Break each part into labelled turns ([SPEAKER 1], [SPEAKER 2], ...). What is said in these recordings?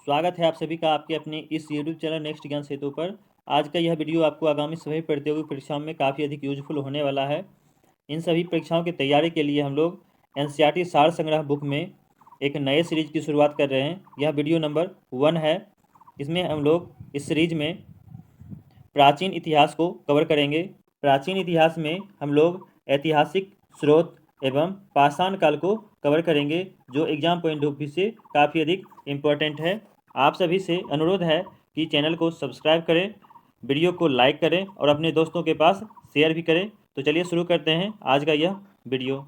[SPEAKER 1] स्वागत है आप सभी का आपके अपने इस यूट्यूब चैनल नेक्स्ट ज्ञान सेतु पर। आज का यह वीडियो आपको आगामी सभी प्रतियोगिकी परीक्षाओं में काफ़ी अधिक यूजफुल होने वाला है। इन सभी परीक्षाओं की तैयारी के लिए हम लोग एनसीईआरटी सार संग्रह बुक में एक नए सीरीज की शुरुआत कर रहे हैं। यह वीडियो नंबर 1 है। इसमें हम लोग इस सीरीज में प्राचीन इतिहास को कवर करेंगे। प्राचीन इतिहास में हम लोग ऐतिहासिक स्रोत एवं पाषाण काल को कवर करेंगे, जो एग्जाम पॉइंट ऑफ व्यू से काफ़ी अधिक इम्पोर्टेंट है। आप सभी से अनुरोध है कि चैनल को सब्सक्राइब करें, वीडियो को लाइक करें और अपने दोस्तों के पास शेयर भी करें। तो चलिए शुरू करते हैं आज का यह वीडियो।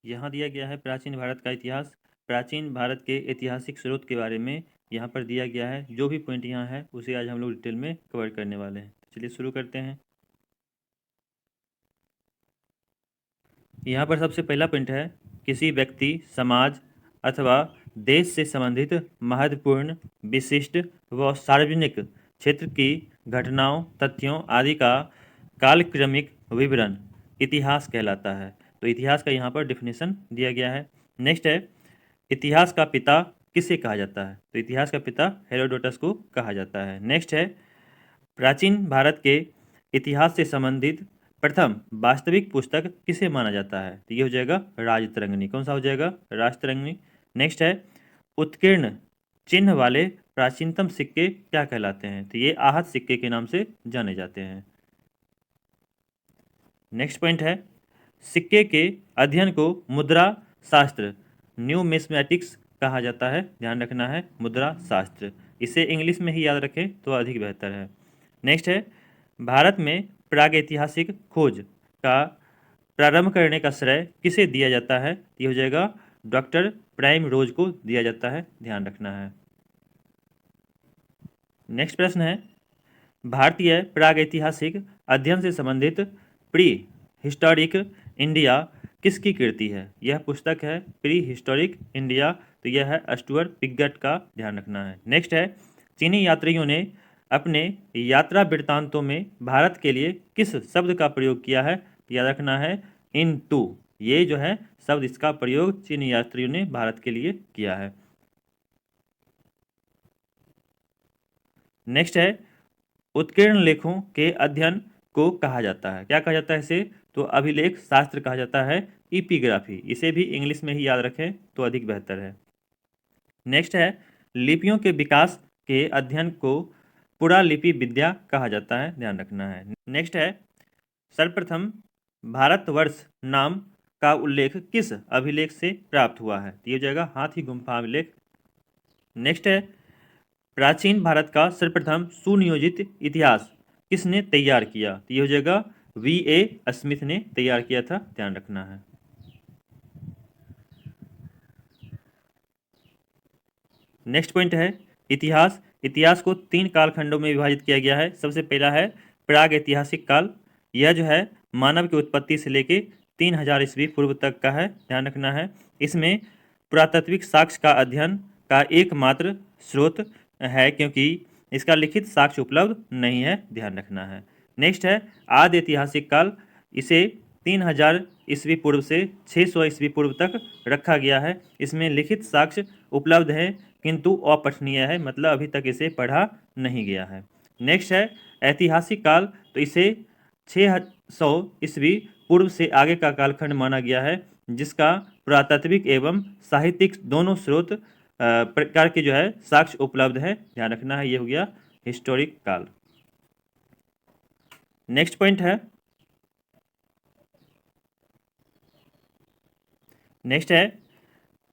[SPEAKER 1] यहाँ दिया गया है प्राचीन भारत का इतिहास। प्राचीन भारत के ऐतिहासिक स्रोत के बारे में यहाँ पर दिया गया है। जो भी पॉइंट यहाँ है उसे आज हम लोग डिटेल में कवर करने वाले हैं। चलिए शुरू करते हैं। यहाँ पर सबसे पहला पॉइंट है, किसी व्यक्ति, समाज अथवा देश से संबंधित महत्वपूर्ण, विशिष्ट व सार्वजनिक क्षेत्र की घटनाओं, तथ्यों आदि का कालक्रमिक विवरण इतिहास कहलाता है। तो इतिहास का यहाँ पर डिफिनेशन दिया गया है। नेक्स्ट है, इतिहास का पिता किसे कहा जाता है? तो इतिहास का पिता हेरोडोटस को कहा जाता है। नेक्स्ट है, प्राचीन भारत के इतिहास से संबंधित प्रथम वास्तविक पुस्तक किसे माना जाता है? तो ये हो जाएगा राजतरंगिणी। कौन सा हो जाएगा? राजतरंगिणी। नेक्स्ट है, उत्कीर्ण चिन्ह वाले प्राचीनतम सिक्के क्या कहलाते हैं? तो ये आहत सिक्के के नाम से जाने जाते हैं। नेक्स्ट पॉइंट है, सिक्के के अध्ययन को मुद्रा शास्त्र, न्यूमिस्मेटिक्स कहा जाता है। ध्यान रखना है, मुद्रा शास्त्र। इसे इंग्लिश में ही याद रखें तो अधिक बेहतर है। नेक्स्ट है, भारत में प्रागैतिहासिक खोज का प्रारंभ करने का श्रेय किसे दिया जाता है? ये हो जाएगा डॉक्टर प्राइम रोज को दिया जाता है। ध्यान रखना है। नेक्स्ट प्रश्न है, भारतीय प्रागैतिहासिक अध्ययन से संबंधित प्री हिस्टोरिक इंडिया किसकी कृति है? यह पुस्तक है प्री हिस्टोरिक इंडिया। तो यह है स्टुअर्ट पिगट का। ध्यान रखना है। नेक्स्ट है, चीनी यात्रियों ने अपने यात्रा वृत्तांतों में भारत के लिए किस शब्द का प्रयोग किया है? याद रखना है, इन टू। ये जो है शब्द, इसका प्रयोग चीनी यात्रियों ने भारत के लिए किया है। नेक्स्ट है, उत्कीर्ण लेखों के अध्ययन को कहा जाता है, क्या कहा जाता है इसे? तो अभिलेख शास्त्र कहा जाता है, इपिग्राफी। इसे भी इंग्लिश में ही याद रखें तो अधिक बेहतर है। नेक्स्ट है, लिपियों के विकास के अध्ययन को पुरालिपि विद्या कहा जाता है। ध्यान रखना है। नेक्स्ट है, सर्वप्रथम भारतवर्ष नाम का उल्लेख किस अभिलेख से प्राप्त हुआ है? ये हो जाएगा हाथी गुम्फा अभिलेख। नेक्स्ट है, प्राचीन भारत का सर्वप्रथम सुनियोजित इतिहास किसने तैयार किया? तो ये हो जाएगा V.A. स्मिथ ने तैयार किया था। ध्यान रखना है। नेक्स्ट पॉइंट है, इतिहास। इतिहास को 3 कालखंडों में विभाजित किया गया है। सबसे पहला है प्राग ऐतिहासिक काल। यह जो है मानव की उत्पत्ति से लेके 3000 ईस्वी पूर्व तक का है। ध्यान रखना है। इसमें पुरातात्विक साक्ष्य का अध्ययन का एकमात्र स्रोत है, क्योंकि इसका लिखित साक्ष्य उपलब्ध नहीं है। ध्यान रखना है। नेक्स्ट है आदि ऐतिहासिक काल। इसे 3000 ईस्वी पूर्व से 600 ईस्वी पूर्व तक रखा गया है। इसमें लिखित साक्ष्य उपलब्ध है किंतु अपठनीय है, मतलब अभी तक इसे पढ़ा नहीं गया है। नेक्स्ट है ऐतिहासिक काल। तो इसे 600 ईस्वी पूर्व से आगे का कालखंड माना गया है, जिसका पुरातात्विक एवं साहित्यिक दोनों स्रोत प्रकार के जो है साक्ष्य उपलब्ध है। ध्यान रखना है। ये हो गया हिस्टोरिक काल। नेक्स्ट पॉइंट है, नेक्स्ट है,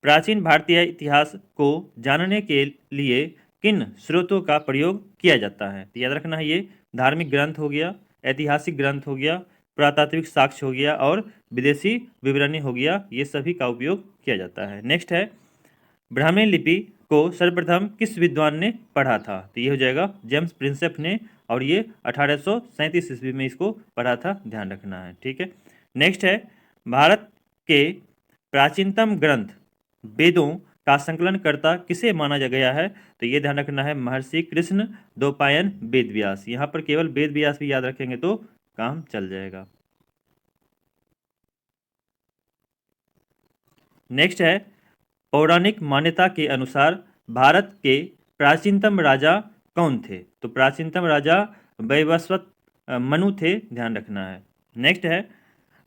[SPEAKER 1] प्राचीन भारतीय इतिहास को जानने के लिए किन स्रोतों का प्रयोग किया जाता है? तो याद रखना है, ये धार्मिक ग्रंथ हो गया, ऐतिहासिक ग्रंथ हो गया, पुरातात्विक साक्ष्य हो गया और विदेशी विवरणी हो गया। ये सभी का उपयोग किया जाता है। नेक्स्ट है, ब्राह्मणी लिपि को सर्वप्रथम किस विद्वान ने पढ़ा था? तो ये हो जाएगा जेम्स प्रिंसेप ने, और ये 1837 ईस्वी में इसको पढ़ा था। ध्यान रखना है। ठीक है। नेक्स्ट है, भारत के प्राचीनतम ग्रंथ वेदों का संकलन करता किसे माना गया है? तो ये ध्यान रखना है, महर्षि कृष्ण द्वैपायन वेद व्यास। यहाँ पर केवल वेद व्यास भी याद रखेंगे तो काम चल जाएगा। नेक्स्ट है, पौराणिक मान्यता के अनुसार भारत के प्राचीनतम राजा कौन थे? तो प्राचीनतम राजा वैवस्वत मनु थे, ध्यान रखना है। नेक्स्ट है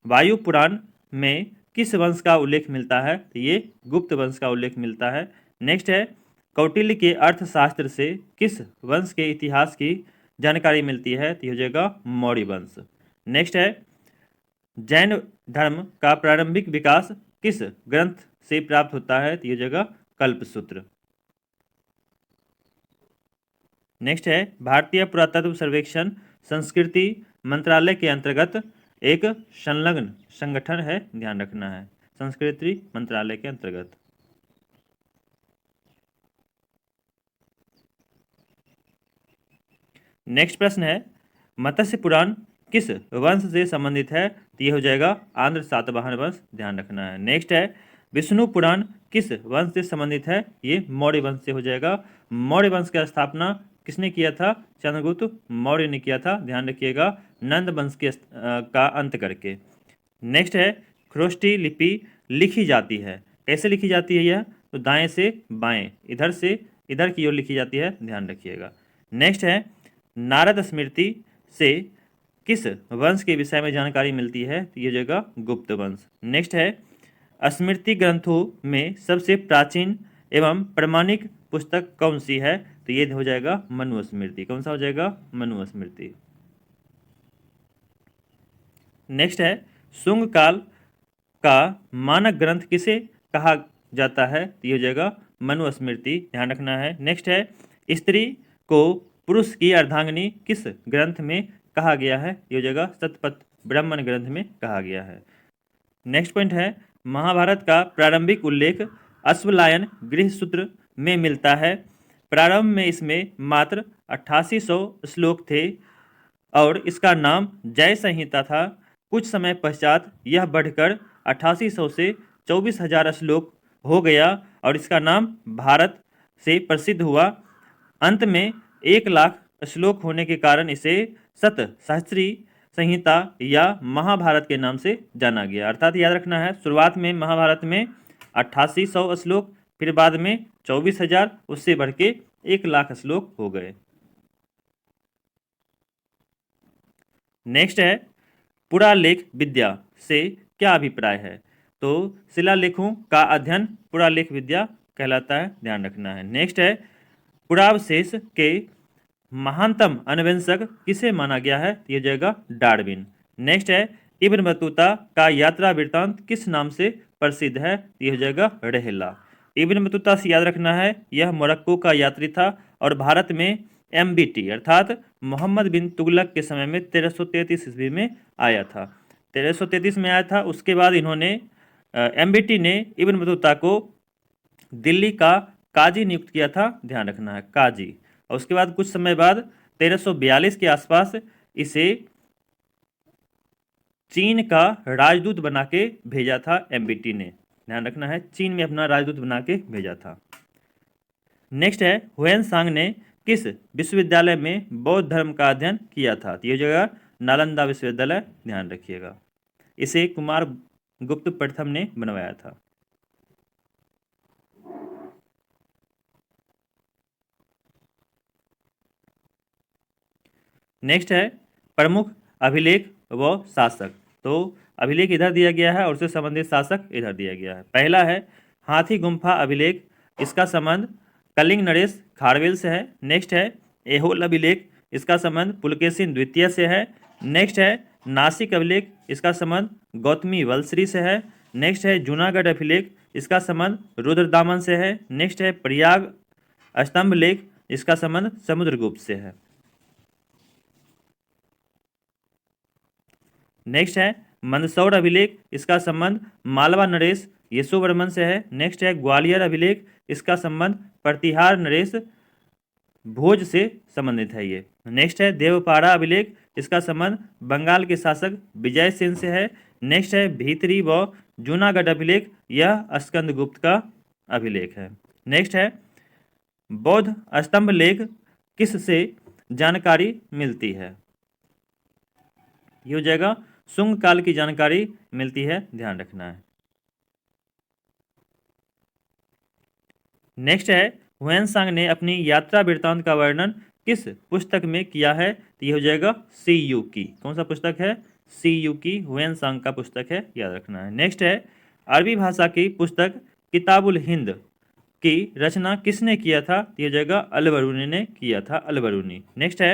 [SPEAKER 1] वायु पुराण में किस वंश का उल्लेख मिलता है? तो ये गुप्त वंश का उल्लेख मिलता है। नेक्स्ट है कौटिल्य के अर्थशास्त्र से किस वंश के इतिहास की जानकारी मिलती है? तो ये हो जाएगा मौर्य वंश। नेक्स्ट है जैन धर्म का प्रारंभिक विकास किस ग्रंथ से प्राप्त होता है? तो ये हो जाएगा कल्पसूत्र। नेक्स्ट है भारतीय पुरातत्व सर्वेक्षण संस्कृति मंत्रालय के अंतर्गत एक संलग्न संगठन है, ध्यान रखना है, संस्कृति मंत्रालय के अंतर्गत। नेक्स्ट प्रश्न है मत्स्य पुराण किस वंश से संबंधित है? तो ये हो जाएगा आंध्र सातवाहन वंश, ध्यान रखना है। नेक्स्ट है विष्णु पुराण किस वंश से संबंधित है? ये मौर्य वंश से हो जाएगा। मौर्य वंश की स्थापना किसने किया था? चंद्रगुप्त मौर्य ने किया था, ध्यान रखिएगा, नंद वंश के का अंत करके। नेक्स्ट है ख्रोष्टी लिपि लिखी जाती है, कैसे लिखी जाती है यह? तो दाएं से बाएं, इधर से इधर की ओर लिखी जाती है, ध्यान रखिएगा। नेक्स्ट है नारद स्मृति से किस वंश के विषय में जानकारी मिलती है? तो ये जगह गुप्त वंश। नेक्स्ट है स्मृति ग्रंथों में सबसे प्राचीन एवं प्रमाणिक पुस्तक कौन सी है? तो ये हो जाएगा मनुस्मृति। कौन सा हो जाएगा? मनुस्मृति। नेक्स्ट है शुंग काल का मानक ग्रंथ किसे कहा जाता है? तो ये हो जाएगा मनुस्मृति, ध्यान रखना है। नेक्स्ट है स्त्री को पुरुष की अर्धांगिनी किस ग्रंथ में कहा गया है? ये हो जाएगा शतपथ ब्राह्मण ग्रंथ में कहा गया है। नेक्स्ट पॉइंट है महाभारत का प्रारंभिक उल्लेख अश्वलायन गृहसूत्र में मिलता है। प्रारंभ में इसमें मात्र 8800 श्लोक थे और इसका नाम जय संहिता था। कुछ समय पश्चात यह बढ़कर 8800 से 24,000 श्लोक हो गया और इसका नाम भारत से प्रसिद्ध हुआ। अंत में 1,00,000 श्लोक होने के कारण इसे शत सहस्त्री संहिता या महाभारत के नाम से जाना गया। अर्थात याद रखना है शुरुआत में महाभारत में 8800 श्लोक, फिर बाद में 24,000, उससे बढ़ के 1,00,000 श्लोक हो गए। नेक्स्ट है पुरालेख विद्या से क्या अभिप्राय है? तो शिलालेखों का अध्ययन पुरालेख विद्या कहलाता है, ध्यान रखना है। नेक्स्ट है पुरावशेष के महानतम अन्वेषक किसे माना गया है? ये जगह डार्विन। नेक्स्ट है इब्न बतूता का यात्रा वृत्तांत किस नाम से प्रसिद्ध है? ये हो जाएगा रेहला। इब्न बतूता से याद रखना है यह मोरक्को का यात्री था और भारत में MBT अर्थात मोहम्मद बिन तुगलक के समय में 1333 ईस्वी में आया था। 1333 में आया था। उसके बाद इन्होंने MBT ने इब्न बतूता को दिल्ली का काजी नियुक्त किया था, ध्यान रखना है, काजी। और उसके बाद कुछ समय बाद 1342 के आसपास इसे चीन का राजदूत बना के भेजा था MBT ने, ध्यान रखना है, चीन में अपना राजदूत बना के भेजा था। नेक्स्ट है हुएन सांग ने किस विश्वविद्यालय में बौद्ध धर्म का अध्ययन किया था? तो ये जगह नालंदा विश्वविद्यालय, ध्यान रखिएगा। इसे कुमार गुप्त प्रथम ने बनवाया था। नेक्स्ट है प्रमुख अभिलेख व शासक। तो अभिलेख इधर दिया गया है और उससे संबंधित शासक इधर दिया गया है। पहला है हाथी गुम्फा अभिलेख, इसका संबंध कलिंग नरेश खारवेल से है। नेक्स्ट है एहोल अभिलेख, इसका संबंध पुलकेशिन द्वितीय से है। नेक्स्ट है नासिक अभिलेख, इसका संबंध गौतमी वलश्री से है। नेक्स्ट है जूनागढ़ अभिलेख, इसका संबंध रुद्रदामन से है। नेक्स्ट है प्रयाग स्तंभ लेख, इसका संबंध समुद्रगुप्त से है। नेक्स्ट है मंदसौर अभिलेख, इसका संबंध मालवा नरेश यशोवर्मन से है। नेक्स्ट है ग्वालियर अभिलेख, इसका संबंध प्रतिहार नरेश भोज से संबंधित है ये। नेक्स्ट है देवपाड़ा अभिलेख, इसका संबंध बंगाल के शासक विजय सेन से है। नेक्स्ट है भीतरी व जूनागढ़ अभिलेख, यह स्कंदगुप्त का अभिलेख है। नेक्स्ट है बौद्ध स्तंभ लेख किससे जानकारी मिलती है? ये हो जाएगा शुंग काल की जानकारी मिलती है, ध्यान रखना है। नेक्स्ट है हुएनसांग ने अपनी यात्रा वृत्तांत का वर्णन किस पुस्तक में किया है? तो ये हो जाएगा सी यू की। कौन सा पुस्तक है? सी यू की, हुएनसांग का पुस्तक है, याद रखना है। नेक्स्ट है अरबी भाषा की पुस्तक किताबुल हिंद की रचना किसने किया था? तो ये हो जाएगा अल-बरूनी ने किया था, अल-बरूनी। नेक्स्ट है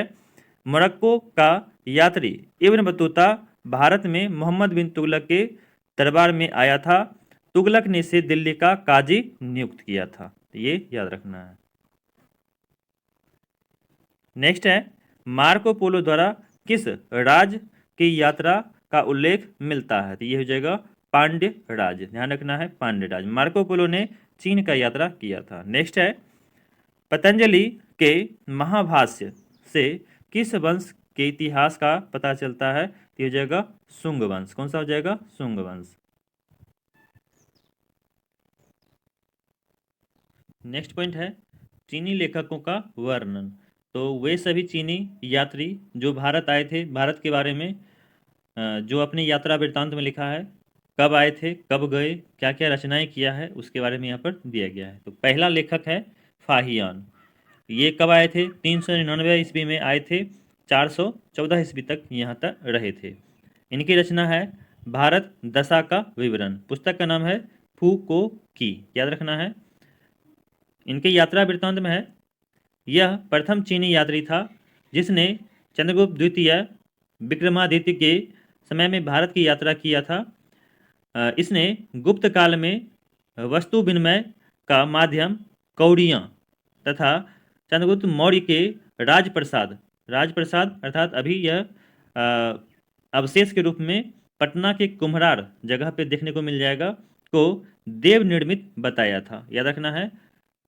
[SPEAKER 1] मोरक्को का यात्री इब्न बतूता भारत में मोहम्मद बिन तुगलक के दरबार में आया था, तुगलक ने इसे दिल्ली का काजी नियुक्त किया था। ये याद रखना है। नेक्स्ट है मार्को पोलो द्वारा किस राज की यात्रा का उल्लेख मिलता है? तो ये हो जाएगा पांड्य राज, ध्यान रखना है, पांड्य राज। मार्को पोलो ने चीन का यात्रा किया था। नेक्स्ट है पतंजलि के महाभाष्य से किस वंश के इतिहास का पता चलता है? तो ये हो जाएगा शुंग वंश। कौन सा हो जाएगा? शुंग वंश। नेक्स्ट पॉइंट है चीनी लेखकों का वर्णन। तो वे सभी चीनी यात्री जो भारत आए थे, भारत के बारे में जो अपनी यात्रा वृत्तांत में लिखा है, कब आए थे, कब गए, क्या क्या रचनाएं किया है, उसके बारे में यहाँ पर दिया गया है। तो पहला लेखक है फाहियान। ये कब आए थे? 399 ईस्वी में आए थे, 414 ईस्वी तक यहाँ तक रहे थे। इनकी रचना है भारत दशा का विवरण। पुस्तक का नाम है फू को की, याद रखना है। इनके यात्रा वृत्तांत में है यह प्रथम चीनी यात्री था जिसने चंद्रगुप्त द्वितीय विक्रमादित्य के समय में भारत की यात्रा किया था। इसने गुप्त काल में वस्तु विनिमय का माध्यम कौड़ियाँ तथा चंद्रगुप्त मौर्य के राजप्रसाद अर्थात अभी यह अवशेष के रूप में पटना के कुम्हरार जगह पे देखने को मिल जाएगा, को देव निर्मित बताया था। याद रखना है,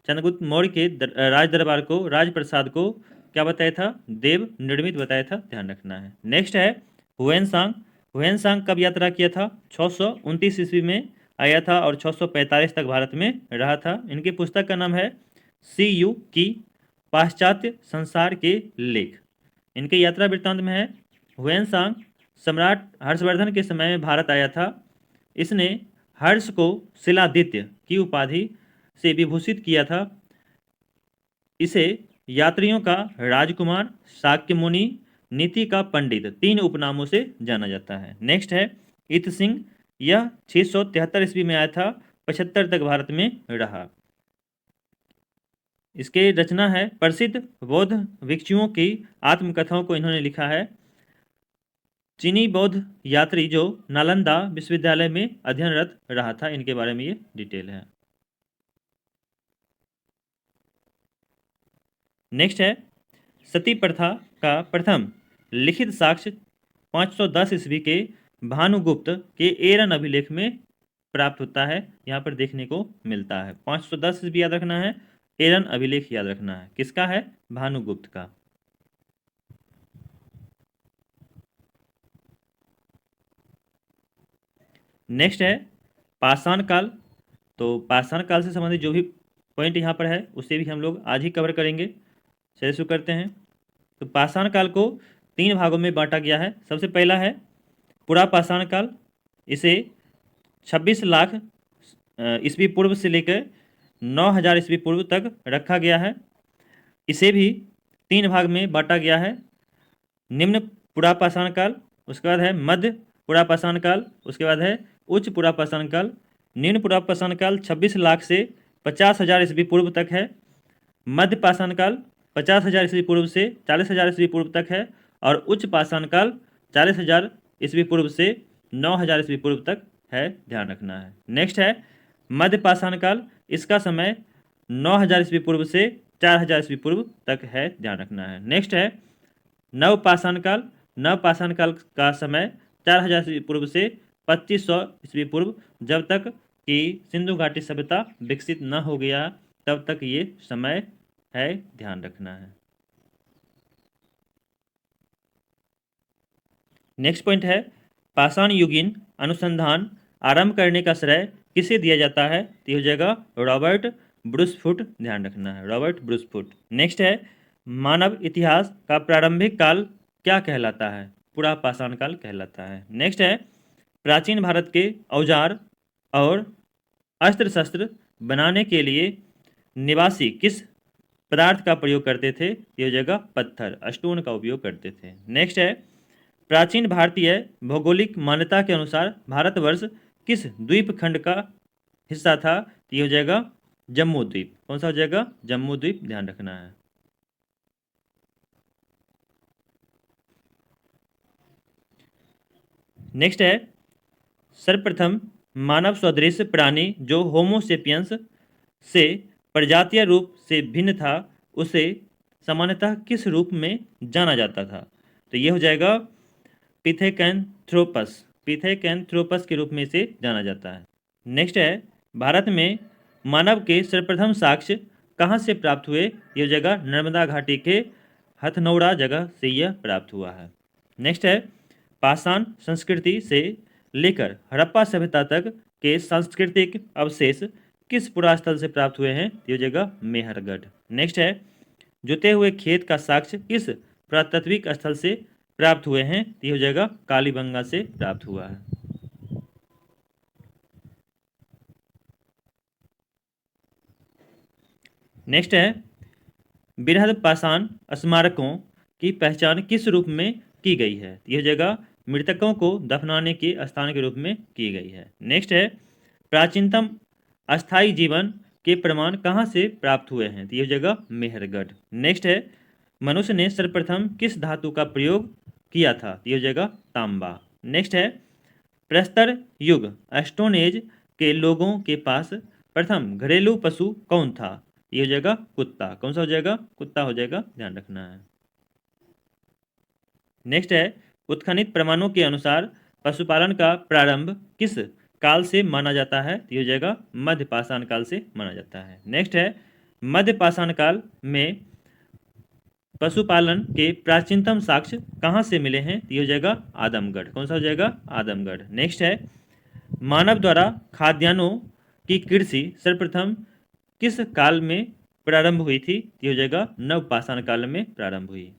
[SPEAKER 1] चंद्रगुप्त मौर्य के राज दरबार को, राजप्रसाद को क्या बताया था? देव निर्मित बताया था, ध्यान रखना है। नेक्स्ट है हुएनसांग। हुएनसांग कब यात्रा किया था? 629 ईस्वी में आया था और 645 तक भारत में रहा था। इनकी पुस्तक का नाम है सी यू की पाश्चात्य संसार के लेख। इनके यात्रा वृत्तांत में है हुएनसांग सम्राट हर्षवर्धन के समय में भारत आया था। इसने हर्ष को शिलादित्य की उपाधि से विभूषित किया था। इसे यात्रियों का राजकुमार, शाक्य मुनि, नीति का पंडित, 3 उपनामों से जाना जाता है। नेक्स्ट है इत सिंह। यह 673 ईस्वी में आया था, 75 तक भारत में रहा। इसके रचना है प्रसिद्ध बौद्ध भिक्षुओं की आत्मकथाओं को इन्होंने लिखा है। चीनी बौद्ध यात्री जो नालंदा विश्वविद्यालय में अध्ययनरत रहा था, इनके बारे में ये डिटेल है। नेक्स्ट है सती प्रथा का प्रथम लिखित साक्ष्य 510 ईस्वी के भानुगुप्त के एरन अभिलेख में प्राप्त होता है, यहाँ पर देखने को मिलता है। 510 ईस्वी याद रखना है, एरन अभिलेख याद रखना है। किसका है? भानुगुप्त का। नेक्स्ट है पाषाण काल। तो पाषाण काल से संबंधित जो भी पॉइंट यहाँ पर है उसे भी हम लोग आज ही कवर करेंगे। चलिए शुरू करते हैं। तो पाषाण काल को 3 भागों में बांटा गया है। सबसे पहला है पुरा पाषाण काल। इसे 26 लाख ईस्वी पूर्व से लेकर 9000 ईस्वी पूर्व तक रखा गया है। इसे भी 3 भाग में बांटा गया है। निम्न पुरा पाषाण काल, उसके बाद है मध्य पुरा पाषाण काल, उसके बाद है उच्च पुरा पाषाण काल। निम्न पुरा पाषाण काल 26 लाख से 50,000 ईस्वी पूर्व तक है। मध्य पाषाण काल 50,000 ईस्वी पूर्व से 40,000 ईस्वी पूर्व तक है। और उच्च पाषाण काल 40,000 ईस्वी पूर्व से 9,000 ईस्वी पूर्व तक है, ध्यान रखना है। नेक्स्ट है मध्य पाषाण काल। इसका समय 9,000 ईस्वी पूर्व से 4,000 ईस्वी पूर्व तक है, ध्यान रखना है। नेक्स्ट है नव पाषाण काल। नव पाषाण काल का समय 4,000 ईस्वी पूर्व से 2500 ईस्वी पूर्व, जब तक कि सिंधु घाटी सभ्यता विकसित न हो गया तब तक ये समय है, ध्यान रखना है। नेक्स्ट पॉइंट है पाषाण युगीन अनुसंधान आरंभ करने का श्रेय किसे दिया जाता है? तो हो जाएगा रॉबर्ट ब्रूसफुट, ध्यान रखना है, रॉबर्ट ब्रूसफुट। नेक्स्ट है मानव इतिहास का प्रारंभिक काल क्या कहलाता है? पुरा पाषाण काल कहलाता है। नेक्स्ट है प्राचीन भारत के औजार और अस्त्र शस्त्र बनाने के लिए निवासी किस पदार्थ का प्रयोग करते थे? ये हो जाएगा पत्थर, स्टोन का उपयोग करते थे। नेक्स्ट है, प्राचीन भारतीय भौगोलिक मान्यता के अनुसार भारतवर्ष किस द्वीप खंड का हिस्सा था? ये हो जाएगा जम्मू द्वीप। कौन सा हो जाएगा? जम्मू द्वीप, ध्यान रखना है। नेक्स्ट है, सर्वप्रथम मानव सदृश प्राणी जो होमोसेपियंस से प्रजातीय रूप से भिन्न था, उसे सामान्यतः किस रूप में जाना जाता था? तो ये हो जाएगा पिथेकैंथ्रोपस। पिथेकैंथ्रोपस के रूप में इसे जाना जाता है। नेक्स्ट है, भारत में मानव के सर्वप्रथम साक्ष्य कहाँ से प्राप्त हुए? ये जगह नर्मदा घाटी के हथनौरा जगह से यह प्राप्त हुआ है। नेक्स्ट है, पाषाण संस्कृति से लेकर हड़प्पा सभ्यता तक के सांस्कृतिक अवशेष किस पुरास्थल से प्राप्त हुए हैं? ये जगह मेहरगढ़। नेक्स्ट है, जुते हुए खेत का साक्ष्य किस पुरातात्विक स्थल से प्राप्त हुए हैं? ये हो जाएगा कालीबंगा से प्राप्त हुआ है। नेक्स्ट है, बृहद पाषाण स्मारकों की पहचान किस रूप में की गई है? यह जगह मृतकों को दफनाने के स्थान के रूप में की गई है। नेक्स्ट है, प्राचीनतम अस्थायी जीवन के प्रमाण कहाँ से प्राप्त हुए हैं? तो यह जगह मेहरगढ़। नेक्स्ट है, मनुष्य ने सर्वप्रथम किस धातु का प्रयोग किया था? यह जगह तांबा। नेक्स्ट है, प्रस्तर युग स्टोन एज के लोगों के पास प्रथम घरेलू पशु कौन था? ये हो जाएगा कुत्ता। कौन सा हो जाएगा? कुत्ता हो जाएगा, ध्यान रखना है। नेक्स्ट है, उत्खनित प्रमाणों के अनुसार पशुपालन का प्रारंभ किस काल से माना जाता है? ये हो जाएगा मध्य पाषाण काल से माना जाता है। नेक्स्ट है, मध्य पाषाण काल में पशुपालन के प्राचीनतम साक्ष्य कहाँ से मिले हैं? ये हो जाएगा आदमगढ़। कौन सा हो जाएगा? आदमगढ़। नेक्स्ट है, मानव द्वारा खाद्यान्नों की कृषि सर्वप्रथम किस काल में प्रारंभ हुई थी? ये हो जाएगा नवपाषाण काल में प्रारंभ हुई।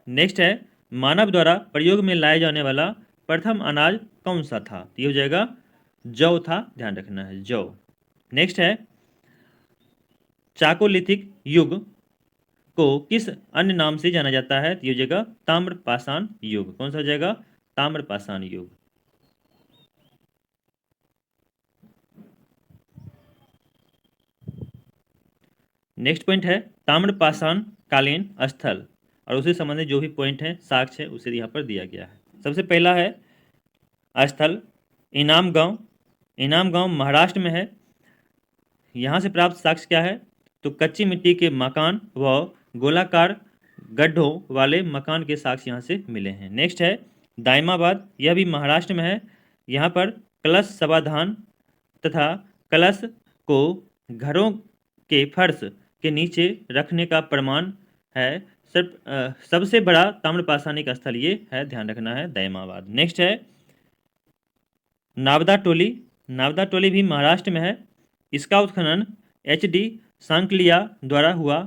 [SPEAKER 1] नेक्स्ट है, मानव द्वारा प्रयोग में लाया जाने वाला प्रथम अनाज कौन सा था? ये हो जाएगा जौ था, ध्यान रखना है, जौ। नेक्स्ट है, चाकोलिथिक युग को किस अन्य नाम से जाना जाता है? ये हो जाएगा ताम्रपाषाण युग। कौन सा हो जाएगा? ताम्रपाषाण युग। नेक्स्ट पॉइंट है, ताम्रपाषाण कालीन स्थल और उससे संबंधित जो भी पॉइंट है, साक्ष्य है, उसे यहाँ पर दिया गया है। सबसे पहला है स्थल इनाम गांव। इनाम गांव महाराष्ट्र में है। यहाँ से प्राप्त साक्ष्य क्या है? तो कच्ची मिट्टी के मकान व गोलाकार गड्ढों वाले मकान के साक्ष्य यहाँ से मिले हैं। नेक्स्ट है दाइमाबाद, यह भी महाराष्ट्र में है। यहाँ पर कलश समाधान तथा कलश को घरों के फर्श के नीचे रखने का प्रमाण है। सबसे बड़ा ताम्रपाषाणिक स्थल ये है, ध्यान रखना है, दाइमाबाद। नेक्स्ट है नावदा टोली। नावदा टोली भी महाराष्ट्र में है। इसका उत्खनन HD सांकलिया द्वारा हुआ।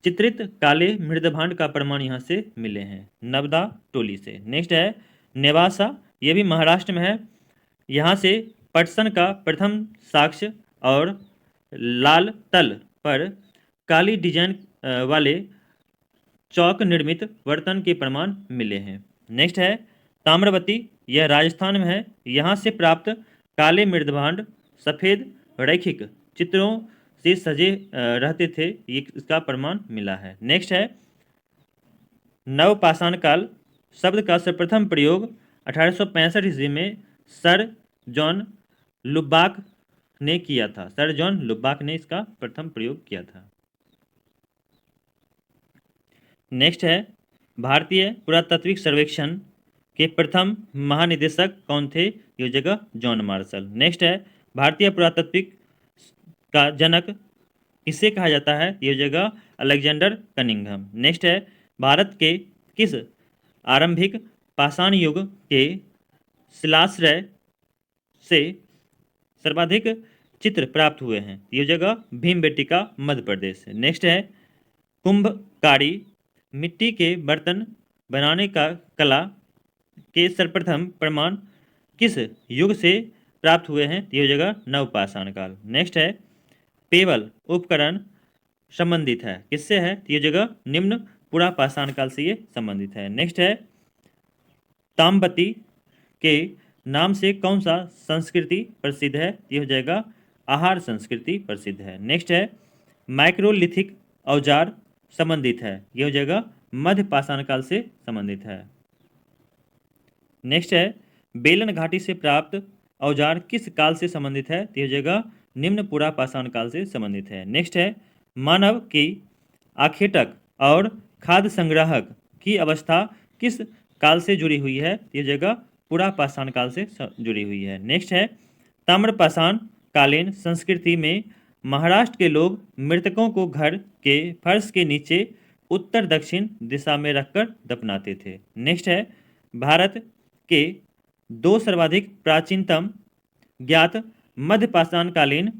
[SPEAKER 1] चित्रित काले मृदभांड का प्रमाण यहाँ से मिले हैं, नवदा टोली से। नेक्स्ट है नेवासा, ये भी महाराष्ट्र में है। यहाँ से पटसन का प्रथम साक्ष्य और लाल तल पर काली डिजाइन वाले चौक निर्मित बर्तन के प्रमाण मिले हैं। नेक्स्ट है ताम्रवती, यह राजस्थान में है। यहाँ से प्राप्त काले मृदभांड सफ़ेद रैखिक चित्रों से सजे रहते थे, ये इसका प्रमाण मिला है। नेक्स्ट है नवपाषाण काल शब्द का सर्वप्रथम प्रयोग 1865 ईस्वी में सर जॉन लुबाक ने किया था। सर जॉन लुबाक ने इसका प्रथम प्रयोग किया था। नेक्स्ट है भारतीय पुरातात्विक सर्वेक्षण के प्रथम महानिदेशक कौन थे? ये जगह जॉन मार्शल। नेक्स्ट है भारतीय पुरातात्विक का जनक किसे कहा जाता है? ये जगह अलेक्जेंडर कनिंघम। नेक्स्ट है भारत के किस आरंभिक पाषाण युग के शिलाश्रय से सर्वाधिक चित्र प्राप्त हुए हैं? ये जगह भीमबेटका मध्य प्रदेश। नेक्स्ट है कुंभकारी, मिट्टी के बर्तन बनाने का कला के सर्वप्रथम प्रमाण किस युग से प्राप्त हुए हैं? ये जगह नवपाषाण काल। नेक्स्ट है पेवल उपकरण संबंधित है? किससे है? तो ये जगह निम्न पुरा पाषाण काल से ये संबंधित है। नेक्स्ट है ताम्बती के नाम से कौन सा संस्कृति प्रसिद्ध है? ये हो जाएगा आहार संस्कृति प्रसिद्ध है। नेक्स्ट है माइक्रोलिथिक औजार संबंधित है? ये हो जाएगा मध्य पाषाण काल से संबंधित है। नेक्स्ट है बेलन घाटी से प्राप्त औजार किस काल से संबंधित है? तो ये हो जाएगा निम्न पुरा पाषाण काल से संबंधित है। नेक्स्ट है मानव की आखेटक और खाद्य संग्राहक की अवस्था किस काल से जुड़ी हुई है? ये जगह पुरा पाषाण काल से जुड़ी हुई है। नेक्स्ट है ताम्र पाषाण कालीन संस्कृति में महाराष्ट्र के लोग मृतकों को घर के फर्श के नीचे उत्तर दक्षिण दिशा में रखकर दफनाते थे। नेक्स्ट है भारत के दो सर्वाधिक प्राचीनतम ज्ञात मध्य पाषाणकालीन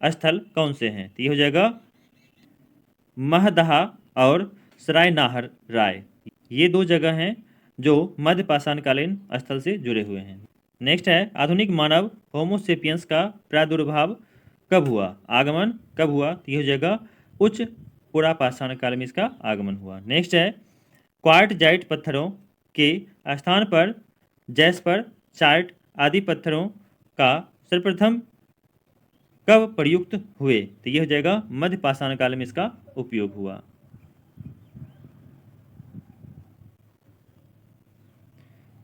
[SPEAKER 1] स्थल कौन से हैं? तो ये हो जाएगा महदहा और सरायनाहर राय। ये दो जगह हैं जो मध्य पाषाणकालीन स्थल से जुड़े हुए हैं। नेक्स्ट है आधुनिक मानव होमोसेपियंस का प्रादुर्भाव कब हुआ? आगमन कब हुआ? तो ये हो जाएगा उच्च पुरा पाषाण काल में इसका आगमन हुआ। नेक्स्ट है क्वार्टजाइट पत्थरों के स्थान पर जैस्पर चार्ट आदि पत्थरों का सर्वप्रथम कब प्रयुक्त हुए? तो ये हो जाएगा मध्य पाषाण काल में इसका उपयोग हुआ।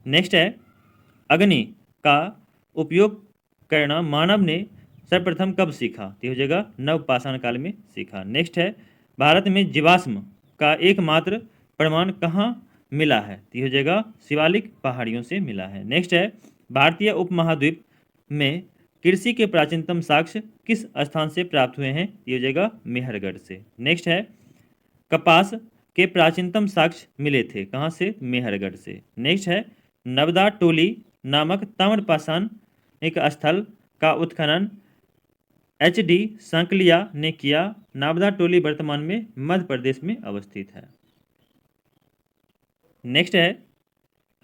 [SPEAKER 1] नेक्स्ट है अग्नि का उपयोग करना मानव ने सर्वप्रथम कब सीखा? तो ये हो जाएगा नव पाषाण काल में सीखा। नेक्स्ट है भारत में जीवाश्म का एकमात्र प्रमाण कहाँ मिला है? तो ये हो जाएगा शिवालिक पहाड़ियों से मिला है। नेक्स्ट है भारतीय उपमहाद्वीप में कृषि के प्राचीनतम साक्ष्य किस स्थान से प्राप्त हुए हैं? ये हो जाएगा मेहरगढ़ से। नेक्स्ट है कपास के प्राचीनतम साक्ष्य मिले थे कहाँ से? मेहरगढ़ से। नेक्स्ट है नवदा टोली नामक ताम्रपाषाण एक स्थल का उत्खनन HD सांकलिया ने किया। नवदा टोली वर्तमान में मध्य प्रदेश में अवस्थित है। नेक्स्ट है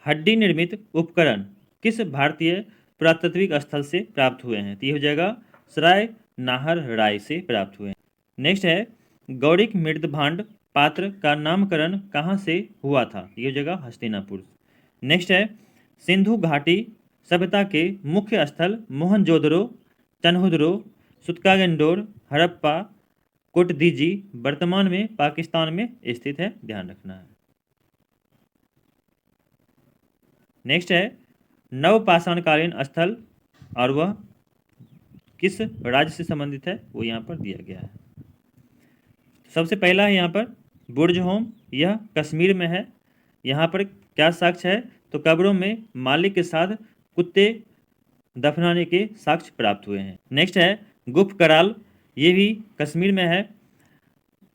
[SPEAKER 1] हड्डी निर्मित उपकरण किस भारतीय पुरातात्विक स्थल से प्राप्त हुए हैं? तो ये हो जाएगा सराय नाहर राय से प्राप्त हुए हैं। नेक्स्ट है गौड़िक मृदभांड पात्र का नामकरण कहाँ से हुआ था? ये हो जाएगा हस्तिनापुर। नेक्स्ट है सिंधु घाटी सभ्यता के मुख्य स्थल मोहनजोदड़ो, तनहुदरो, सुतकागेंडोर, हड़प्पा, कोटदीजी वर्तमान में पाकिस्तान में स्थित है, ध्यान रखना है। नेक्स्ट है नवपाषाणकालीन स्थल और वह किस राज्य से संबंधित है वो यहाँ पर दिया गया है। सबसे पहला है यहाँ पर बुर्जहोम, यह कश्मीर में है। यहाँ पर क्या साक्ष्य है? तो कब्रों में मालिक के साथ कुत्ते दफनाने के साक्ष्य प्राप्त हुए हैं। नेक्स्ट है गुप्त कराल, ये भी कश्मीर में है।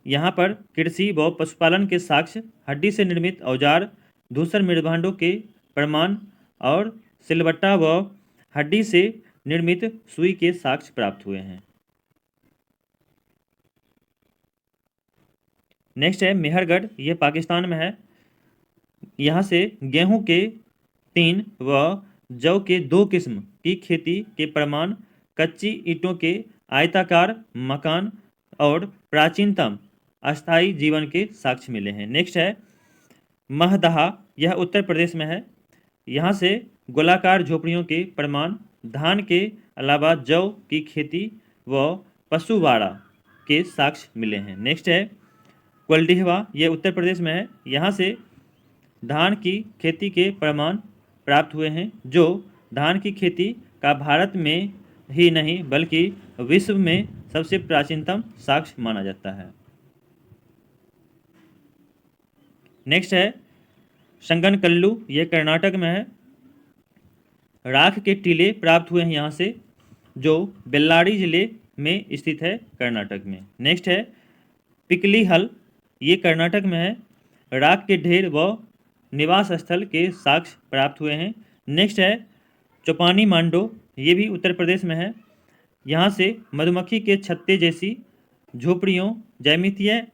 [SPEAKER 1] यहाँ पर कृषि व पशुपालन के साक्ष्य, हड्डी से निर्मित औजार, धूसर मृदभांडों के प्रमाण और सिलबट्टा व हड्डी से निर्मित सुई के साक्ष्य प्राप्त हुए हैं। नेक्स्ट है मेहरगढ़, ये पाकिस्तान में है। यहाँ से गेहूं के 3 व जौ के 2 किस्म की खेती के प्रमाण, कच्ची ईंटों के आयताकार मकान और प्राचीनतम अस्थायी जीवन के साक्ष्य मिले हैं। नेक्स्ट है महदहा, यह उत्तर प्रदेश में है। यहाँ से गोलाकार झोपड़ियों के प्रमाण, धान के अलावा जौ की खेती व पशुवाड़ा के साक्ष्य मिले हैं। नेक्स्ट है कोल्डिहवा, यह उत्तर प्रदेश में है। यहाँ से धान की खेती के प्रमाण प्राप्त हुए हैं, जो धान की खेती का भारत में ही नहीं बल्कि विश्व में सबसे प्राचीनतम साक्ष्य माना जाता है। नेक्स्ट है संगनकल्लू, ये कर्नाटक में है। राख के टीले प्राप्त हुए हैं यहाँ से, जो बेल्लारी जिले में स्थित है, कर्नाटक में। नेक्स्ट है पिकली हल, ये कर्नाटक में है। राख के ढेर व निवास स्थल के साक्ष्य प्राप्त हुए हैं। नेक्स्ट है चौपानी मांडो, ये भी उत्तर प्रदेश में है। यहाँ से मधुमक्खी के छत्ते जैसी झोपड़ियों, ज्यामितीय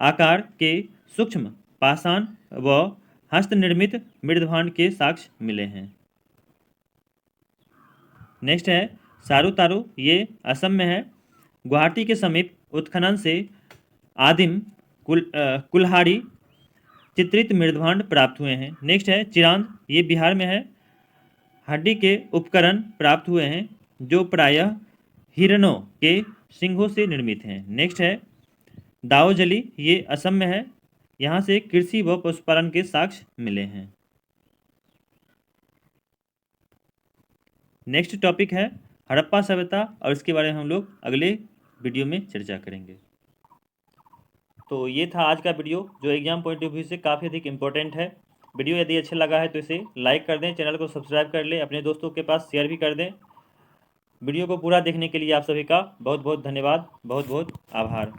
[SPEAKER 1] आकार के सूक्ष्म पाषाण व हस्तनिर्मित मृदभांड के साक्ष्य मिले हैं। नेक्स्ट है सारू तारू, ये असम में है। गुवाहाटी के समीप उत्खनन से आदिम कुल्हाड़ी चित्रित मृदभांड प्राप्त हुए हैं। नेक्स्ट है चिरांद, ये बिहार में है। हड्डी के उपकरण प्राप्त हुए हैं जो प्रायः हिरणों के सिंगों से निर्मित हैं। नेक्स्ट है दाओजली, ये असम में है। यहाँ से कृषि व पशुपालन के साक्ष्य मिले हैं। नेक्स्ट टॉपिक है हड़प्पा सभ्यता और इसके बारे में हम लोग अगले वीडियो में चर्चा करेंगे। तो ये था आज का वीडियो जो एग्जाम पॉइंट ऑफ व्यू से काफ़ी अधिक इम्पोर्टेंट है। वीडियो यदि अच्छा लगा है तो इसे लाइक कर दें, चैनल को सब्सक्राइब कर लें, अपने दोस्तों के पास शेयर भी कर दें। वीडियो को पूरा देखने के लिए आप सभी का बहुत बहुत धन्यवाद, बहुत बहुत आभार।